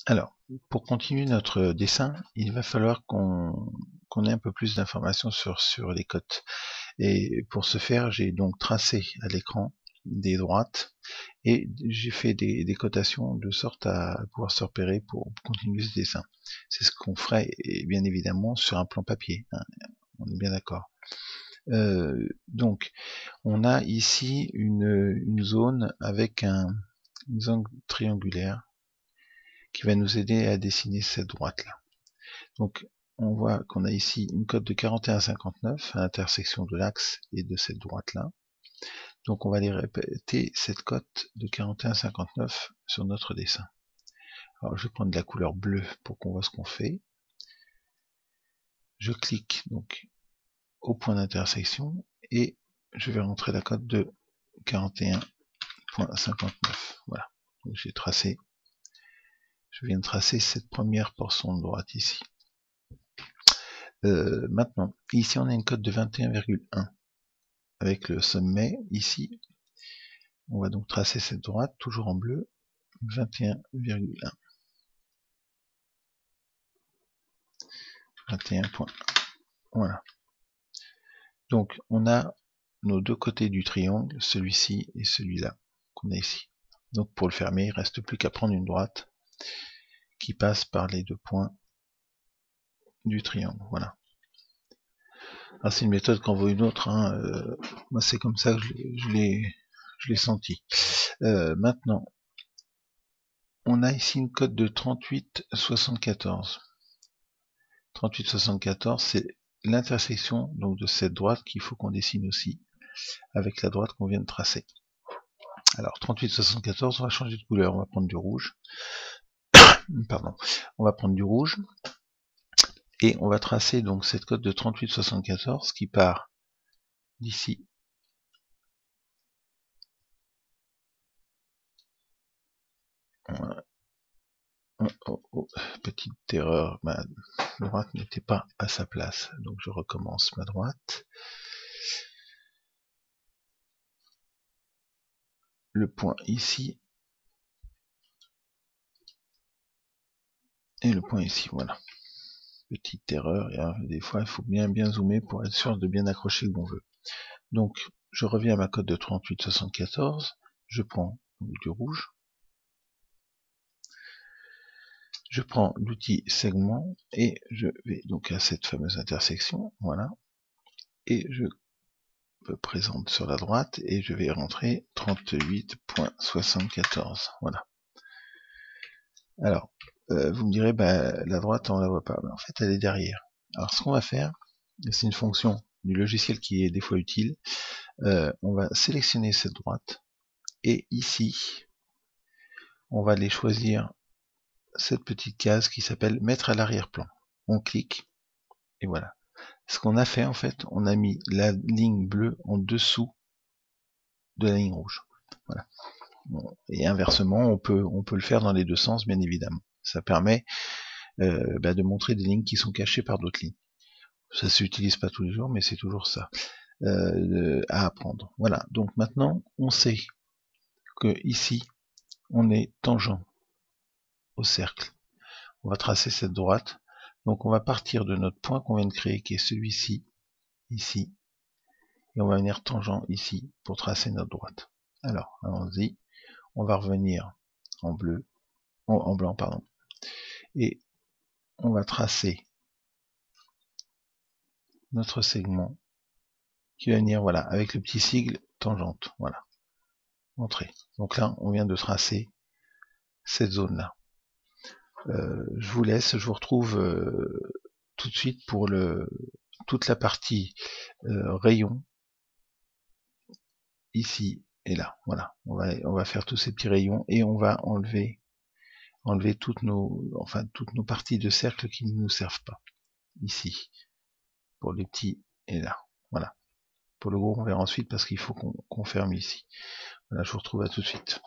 Alors, pour continuer notre dessin, il va falloir qu'on ait un peu plus d'informations sur les cotes. Et pour ce faire, j'ai donc tracé à l'écran des droites et j'ai fait des cotations de sorte à pouvoir se repérer pour continuer ce dessin. C'est ce qu'on ferait bien évidemment sur un plan papier, hein, on est bien d'accord. Donc, on a ici une zone avec une zone triangulaire qui va nous aider à dessiner cette droite-là. Donc, on voit qu'on a ici une cote de 41,59 à l'intersection de l'axe et de cette droite-là. Donc, on va aller répéter cette cote de 41,59 sur notre dessin. Alors, je vais prendre de la couleur bleue pour qu'on voit ce qu'on fait. Je clique donc au point d'intersection et je vais rentrer la cote de 41,59. Voilà. Donc, j'ai tracé. Je viens de tracer cette première portion de droite ici. Maintenant, ici on a une cote de 21,1 avec le sommet ici. On va donc tracer cette droite, toujours en bleu, 21,1. 21 points. Voilà. Donc on a nos deux côtés du triangle, celui-ci et celui-là, qu'on a ici. Donc pour le fermer, il ne reste plus qu'à prendre une droite qui passe par les deux points du triangle. Voilà. Ah, c'est une méthode qu'en vaut une autre, hein. Moi c'est comme ça que je l'ai senti. Maintenant, on a ici une cote de 38,74. 38,74, c'est l'intersection donc de cette droite qu'il faut qu'on dessine aussi avec la droite qu'on vient de tracer. Alors 38,74, on va changer de couleur, on va prendre du rouge. Pardon, on va prendre du rouge et on va tracer donc cette cote de 38,74 qui part d'ici. Petite erreur, ma droite n'était pas à sa place, donc je recommence ma droite. Le point ici et le point ici, voilà. Petite erreur, et des fois il faut bien zoomer pour être sûr de bien accrocher où on veut. Donc je reviens à ma cote de 38,74, je prends donc du rouge, je prends l'outil segment et je vais donc à cette fameuse intersection, voilà, et je me présente sur la droite et je vais rentrer 38,74, voilà. Alors, vous me direz, bah, la droite on la voit pas, mais en fait elle est derrière. Alors ce qu'on va faire, c'est une fonction du logiciel qui est des fois utile, on va sélectionner cette droite, et ici, on va aller choisir cette petite case qui s'appelle mettre à l'arrière-plan. On clique, et voilà. Ce qu'on a fait en fait, on a mis la ligne bleue en dessous de la ligne rouge. Voilà. Bon, et inversement, on peut le faire dans les deux sens, bien évidemment. Ça permet de montrer des lignes qui sont cachées par d'autres lignes. Ça s'utilise pas tous les jours, mais c'est toujours ça à apprendre. Voilà. Donc maintenant, on sait que ici, on est tangent au cercle. On va tracer cette droite. Donc on va partir de notre point qu'on vient de créer, qui est celui-ci, ici, et on va venir tangent ici pour tracer notre droite. Alors, allons-y. On va revenir en bleu, en blanc, pardon, et on va tracer notre segment qui va venir, voilà, avec le petit sigle tangente, voilà, entrée. Donc là, on vient de tracer cette zone-là. Je vous laisse, je vous retrouve tout de suite pour toute la partie rayon, ici et là, voilà. On va faire tous ces petits rayons et on va enlever toutes nos parties de cercle qui ne nous servent pas. Ici, pour les petits et là, voilà. Pour le gros, on verra ensuite parce qu'il faut qu'on ferme ici. Voilà, je vous retrouve à tout de suite.